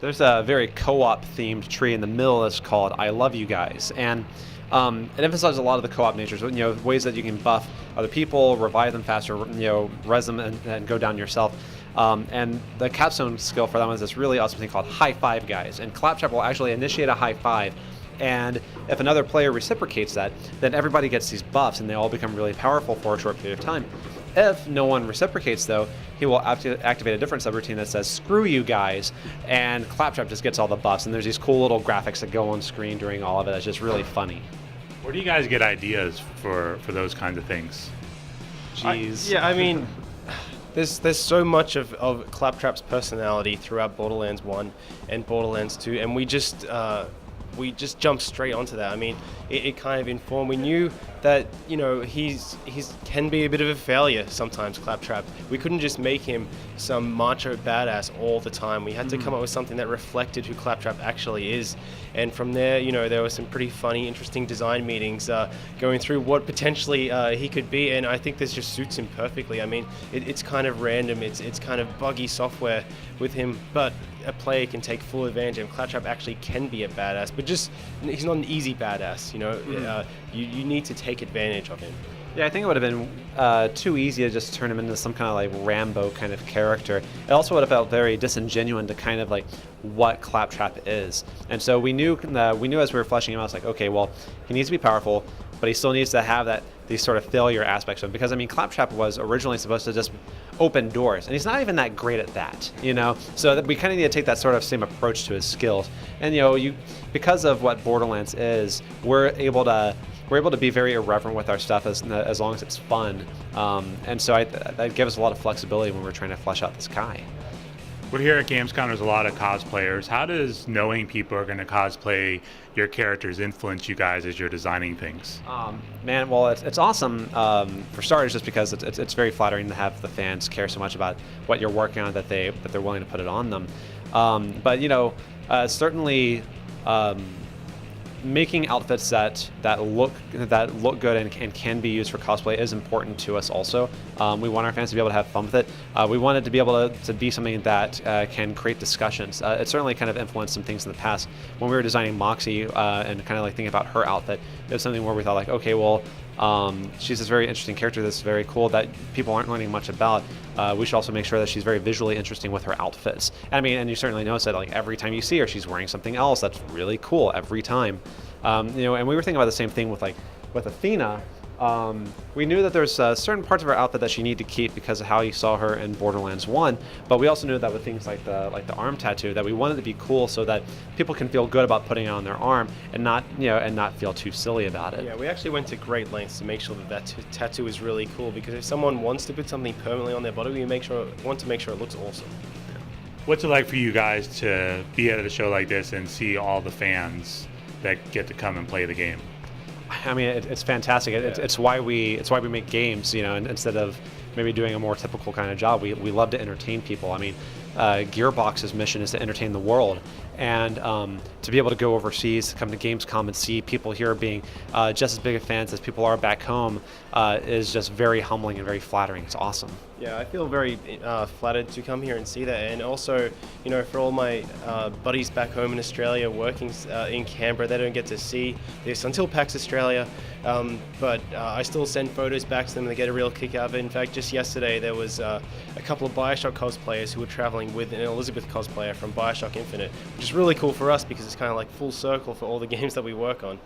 There's a very co-op themed tree in the middle that's called "I Love You Guys," and it emphasizes a lot of the co-op natures. Ways that you can buff other people, revive them faster, res them and go down yourself. And the capstone skill for that one is this really awesome thing called High Five Guys, and Claptrap will actually initiate a high five. And if another player reciprocates that, then everybody gets these buffs, and they all become really powerful for a short period of time. If no one reciprocates, though, he will activate a different subroutine that says, "Screw you guys," and Claptrap just gets all the buffs, and there's these cool little graphics that go on screen during all of it. It's just really funny. Where do you guys get ideas for those kinds of things? Jeez. I mean, there's so much of Claptrap's personality throughout Borderlands 1 and Borderlands 2, and we just jumped straight onto that. I mean, it kind of informed. We knew that, he's can be a bit of a failure sometimes, Claptrap. We couldn't just make him some macho badass all the time. We had to come up with something that reflected who Claptrap actually is. And from there, there were some pretty funny, interesting design meetings going through what potentially he could be, and I think this just suits him perfectly. I mean, it's kind of random, it's kind of buggy software with him, but a player can take full advantage, and Claptrap actually can be a badass, but just he's not an easy badass. You need to take advantage of him. Yeah, I think it would have been too easy to just turn him into some kind of like Rambo kind of character. It also would have felt very disingenuous to kind of like what Claptrap is. And so we knew as we were fleshing him out, it's like, okay, well, he needs to be powerful, but he still needs to have these sort of failure aspects of him. Because I mean, Claptrap was originally supposed to just open doors, and he's not even that great at that, So that we kind of need to take that sort of same approach to his skills. And because of what Borderlands is, we're able to be very irreverent with our stuff as long as it's fun. And so that gives us a lot of flexibility when we're trying to flesh out this guy. We're here at Gamescom. There's a lot of cosplayers. How does knowing people are going to cosplay your characters influence you guys as you're designing things? Man, well, it's awesome for starters, just because it's very flattering to have the fans care so much about what you're working on that they're willing to put it on them. But certainly. Making outfits that look good and can be used for cosplay is important to us also. We want our fans to be able to have fun with it. We want it to be able to be something that can create discussions. It certainly kind of influenced some things in the past. When we were designing Moxie and kind of like thinking about her outfit, it was something where we thought like, okay, well, she's this very interesting character that's very cool that people aren't learning much about. We should also make sure that she's very visually interesting with her outfits. And you certainly notice that like every time you see her, she's wearing something else that's really cool every time. And we were thinking about the same thing with Athena. We knew that there's certain parts of her outfit that she needed to keep because of how you saw her in Borderlands 1, but we also knew that with things like the arm tattoo, that we wanted to be cool so that people can feel good about putting it on their arm and not feel too silly about it. Yeah, we actually went to great lengths to make sure that tattoo is really cool, because if someone wants to put something permanently on their body, we want to make sure it looks awesome. What's it like for you guys to be at a show like this and see all the fans that get to come and play the game? I mean, it's fantastic. It's why we make games, and instead of maybe doing a more typical kind of job, we love to entertain people. I mean, Gearbox's mission is to entertain the world, and to be able to go overseas, to come to Gamescom and see people here being just as big of fans as people are back home is just very humbling and very flattering. It's awesome. Yeah, I feel very flattered to come here and see that, and also, for all my buddies back home in Australia working in Canberra, they don't get to see this until PAX Australia, but I still send photos back to them and they get a real kick out of it. In fact, just yesterday there was a couple of Bioshock cosplayers who were traveling with an Elizabeth cosplayer from Bioshock Infinite, which is really cool for us because it's kind of like full circle for all the games that we work on.